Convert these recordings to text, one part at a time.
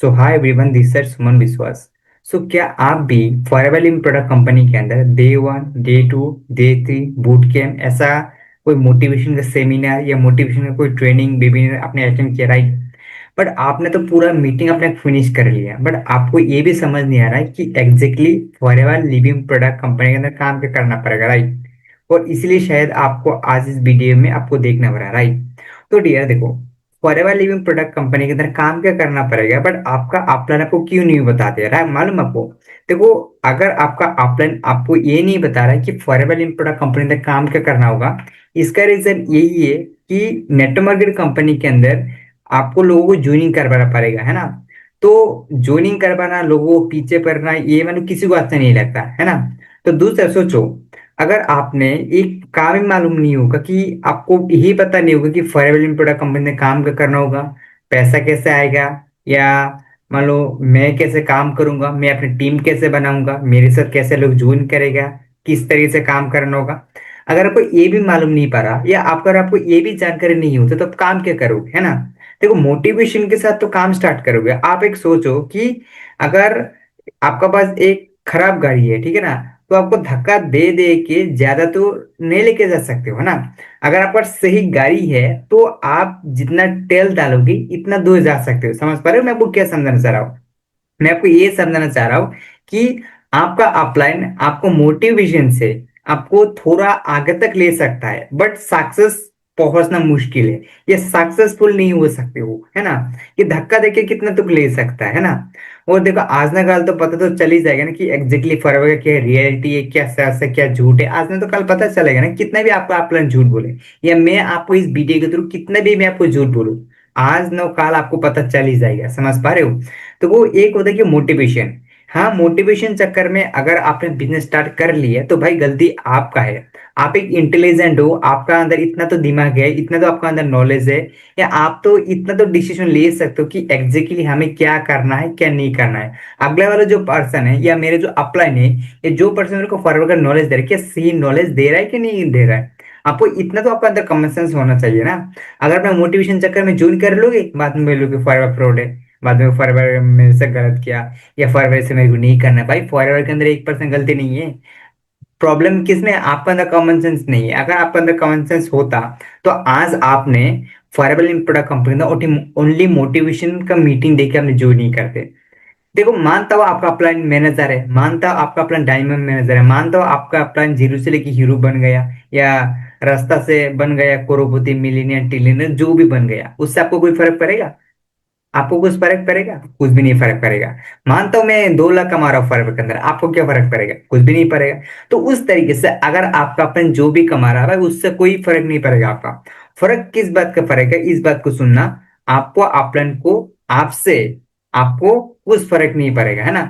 So hi everyone, this is Suman Biswas. So क्या आप भी फॉरएवर लिविंग प्रोडक्ट कंपनी के अंदर day 1, day 2, day 3 boot camp ऐसा कोई मोटिवेशन का सेमिनार या मोटिवेशन का कोई ट्रेनिंग वेबिनार आपने अटेंड किया, राइट? बट आपने तो पूरा मीटिंग अपने फिनिश कर लिया, बट आपको ये भी समझ नहीं आ रहा है कि exactly forever living product company के अंदर काम क्या करना पड़ेगा, राइट? और इसलिए शायद आपको आज इस वीडियो में आपको देखना पड़ा, राइट? तो डियर देखो, फॉरएवर लिविंग प्रोडक्ट कंपनी के अंदर काम क्या करना पड़ेगा, बट आपका अपलाइन आपको क्यों नहीं बताते रहा है, मालूम आपको? देखो, अगर आपका अपलाइन आपको ये नहीं बता रहा है कि फॉरएवर लिविंग प्रोडक्ट कंपनी के अंदर काम क्या करना होगा, इसका रीजन यही है कि नेटवर्क मार्केट कंपनी के अंदर आपको लोगों को ज्वाइनिंग करवाना पड़ेगा, है ना? तो ज्वाइनिंग करवाना, लोगों को पीछे पड़ना, ये मतलब किसी को अच्छा नहीं लगता, है ना? तो दूसरा सोचो, अगर आपने एक काम ही मालूम नहीं होगा कि आपको यही पता नहीं होगा कि फॉरएवर लिविंग प्रोडक्ट कंपनी में काम क्या करना होगा, पैसा कैसे आएगा, या मान लो मैं कैसे काम करूंगा, मैं अपनी टीम कैसे बनाऊंगा, मेरे साथ कैसे लोग ज्वाइन करेगा, किस तरीके से काम करना होगा, अगर आपको ये भी मालूम नहीं पा रहा या अगर आपको ये भी जानकारी नहीं होती तो आप काम क्या करोगे, है ना? देखो, मोटिवेशन के साथ तो काम स्टार्ट करोगे। आप एक सोचो कि अगर आपका पास एक खराब गाड़ी है, ठीक है ना, तो आपको धक्का दे दे के ज्यादा तो नहीं लेके जा सकते हो ना। अगर आपका सही गाड़ी है तो आप जितना तेल डालोगे इतना दूर जा सकते हो। समझ पा रहे हो मैं आपको क्या समझाना चाह रहा हूँ? मैं आपको ये समझाना चाह रहा हूँ कि आपका अपलाइन आपको मोटिवेशन से आपको थोड़ा आगे तक ले सकता है, बट सक्सेस पहुंचना मुश्किल है। ये सक्सेसफुल नहीं हो सकते हो, है ना? ये धक्का देके कितना तक ले सकता है ना? और देखो, आज ना कल तो पता तो चल ही जाएगा ना कि एग्जैक्टली फॉरएवर का क्या रियलिटी है, क्या सच है क्या झूठ है। आज ना तो कल पता चलेगा ना, कितना भी आपका अपलाइन झूठ बोले या मैं आपको इस वीडियो के थ्रू कितना भी मैं आपको झूठ बोलूं, आज ना कल आपको पता चल ही जाएगा। समझ पा रहे हो? तो वो एक होता है कि मोटिवेशन। हाँ, मोटिवेशन चक्कर में अगर आपने बिजनेस स्टार्ट कर लिया तो भाई गलती आपका है। आप एक इंटेलिजेंट हो, आपका अंदर इतना तो दिमाग है, इतना तो आपका अंदर नॉलेज है, या आप तो इतना तो डिसीजन ले सकते हो कि एग्जैक्टली हमें क्या करना है क्या नहीं करना है। अगले वाला जो पर्सन है या मेरे जो अपलाइन है, या जो पर्सन मेरे को फॉरवर्ड का नॉलेज दे रहा है, क्या सही नॉलेज दे रहा है कि नहीं दे रहा है? आपको इतना तो आपका अंदर कॉमन सेंस होना चाहिए ना। अगर अपना मोटिवेशन चक्कर में ज्वाइन कर लोगे, बाद में बोलोगे फॉरवर्ड फ्रॉड है, बाद में फॉरवर्ड मेरे से गलत किया, या फॉरवर्ड से मेरे को नहीं करना। भाई फॉरवर्ड के अंदर 1% गलती नहीं है। प्रॉब्लम किसमें? आपके अंदर कॉमन सेंस नहीं है। अगर आपके अंदर कॉमन सेंस होता तो आज आपने फॉरएवर लिविंग प्रोडक्ट कंपनी का ओनली मोटिवेशन का मीटिंग देके आपने ज्वाइन नहीं करते। देखो, मानता हूँ आपका प्लान मैनेजर है, मानता हूँ आपका प्लान डायमंड मैनेजर है, मानता हूँ आपका प्लान जीरो से लेके हीरो बन गया, या रास्ता से बन गया करोड़पति मिलीनियर टिलियनर, जो भी बन गया, उससे आपको कोई फर्क पड़ेगा? आपको कुछ फर्क पड़ेगा? कुछ भी नहीं फर्क पड़ेगा। मानता हूं मैं 2 लाख कमा रहा हूँ फर्क के अंदर, आपको क्या फर्क पड़ेगा? कुछ भी नहीं पड़ेगा। तो उस तरीके से अगर आपका अपन जो भी कमा रहा है भाई, उससे कोई फर्क नहीं पड़ेगा। आपका फर्क किस बात का फर्क है, इस बात को सुनना। आपको अपलन को आपसे आपको कुछ फर्क नहीं पड़ेगा, है ना?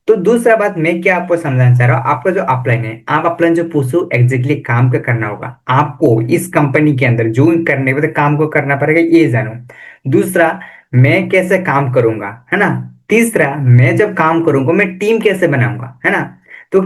तो दूसरा बात मैं क्या आपको समझाना चाह रहा हूँ, आपका जो अपलाइन है, आप अपलाइन जो पूछो एग्जैक्टली काम क्या करना होगा आपको इस कंपनी के अंदर जो करने के काम को करना पड़ेगा, ये जानो। दूसरा, मैं कैसे काम करूंगा, है ना? तीसरा, मैं जब काम करूंगा मैं टीम कैसे बनाऊंगा, है ना? तो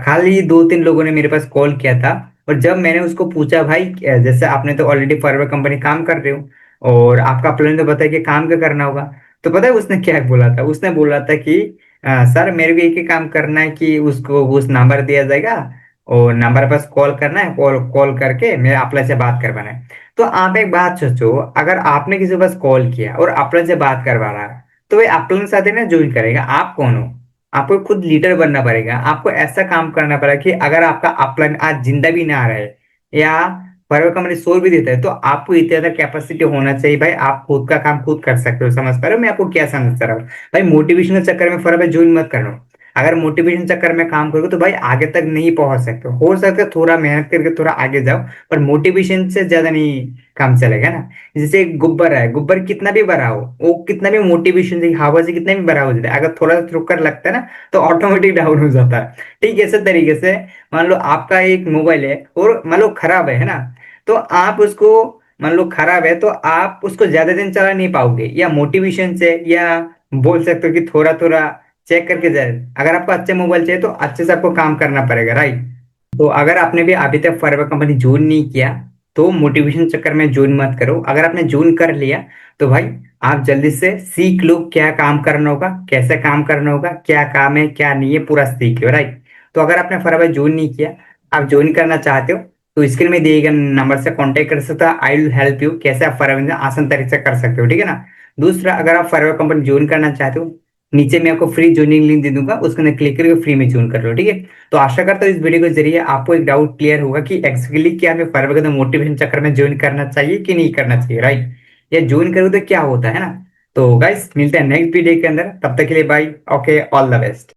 खाली 2-3 लोगों ने मेरे पास कॉल किया था, और जब मैंने उसको पूछा भाई जैसे आपने तो ऑलरेडी फॉरवर्ड कंपनी काम कर रहे हो और आपका प्लान तो बताया कि काम क्या करना होगा, तो पता है उसने क्या बोला था? उसने बोला था कि सर मेरे को एक ही काम करना है कि उसको उस नंबर दिया जाएगा और नंबर पास कॉल करना है, कॉल कॉल करके मेरे अपने से बात करवाना है। तो आप एक बात सोचो, अगर आपने किसी के पास कॉल किया और अपने से बात करवा रहा है, तो वह अपने साथ ही ना ज्वाइन करेगा। आप कौन हो? आपको खुद लीडर बनना पड़ेगा। आपको ऐसा काम करना पड़ेगा कि अगर आपका अपलाइन आज जिंदा भी ना रहे या फॉरवर्ड कंपनी सोच भी देता है, तो आपको इतना ज्यादा कैपेसिटी होना चाहिए भाई, आप खुद का काम खुद कर सकते हो। समझ पा रहे हो मैं आपको क्या समझ रहा हूँ? भाई मोटिवेशन के चक्कर में फॉरवर्ड ज्वाइन मत करना। अगर मोटिवेशन चक्कर में काम करोगे तो भाई आगे तक नहीं पहुंच सकते हो सकता है थोड़ा मेहनत करके थोड़ा आगे जाओ, पर मोटिवेशन से ज्यादा नहीं काम चलेगा ना। जैसे एक गुब्बर है, गुब्बर कितना भी बड़ा हो, वो कितना भी मोटिवेशन से हवा से कितना भी बड़ा हो जाता है, अगर थोड़ा सा ठोकर लगता है ना तो ऑटोमेटिक डाउन हो जाता है। ठीक है, इसी तरीके से मान लो आपका एक मोबाइल है और मान लो खराब है ना, तो आप उसको, मान लो खराब है तो आप उसको ज्यादा दिन चला नहीं पाओगे, या मोटिवेशन से, या बोल सकते हो कि थोड़ा थोड़ा चेक करके जाए। अगर आपको अच्छे मोबाइल चाहिए तो अच्छे से आपको काम करना पड़ेगा, राइट? तो अगर आपने भी अभी तक फॉरएवर कंपनी ज्वाइन नहीं किया तो मोटिवेशन चक्कर में ज्वाइन मत करो। अगर आपने ज्वाइन कर लिया तो भाई आप जल्दी से सीख लो क्या काम करना होगा, कैसे काम करना होगा, क्या काम है क्या नहीं है, पूरा सीख लो, राइट। तो अगर आपने फॉरएवर ज्वाइन नहीं किया, आप ज्वाइन करना चाहते हो, तो स्क्रीन में दिए गए नंबर से कांटेक्ट कर सकते हो। आई विल हेल्प यू कैसे आप फॉरएवर आसान तरीके से कर सकते हो, ठीक है ना। दूसरा, अगर आप फॉरएवर कंपनी ज्वाइन करना चाहते हो, नीचे मैं आपको फ्री ज्वाइनिंग लिंक दे दूंगा, उसके अंदर क्लिक करके फ्री में ज्वाइन कर लो, ठीक है। तो आशा करता हूँ इस वीडियो के जरिए आपको एक डाउट क्लियर होगा कि एक्चुअली क्या हमें फॉरएवर के अंदर मोटिवेशन चक्कर में ज्वाइन करना चाहिए कि नहीं करना चाहिए, राइट। या ज्वाइन करो तो क्या होता है ना। तो गाइस मिलते हैं नेक्स्ट वीडियो के अंदर, तब तक के लिए bye. Okay, all the best.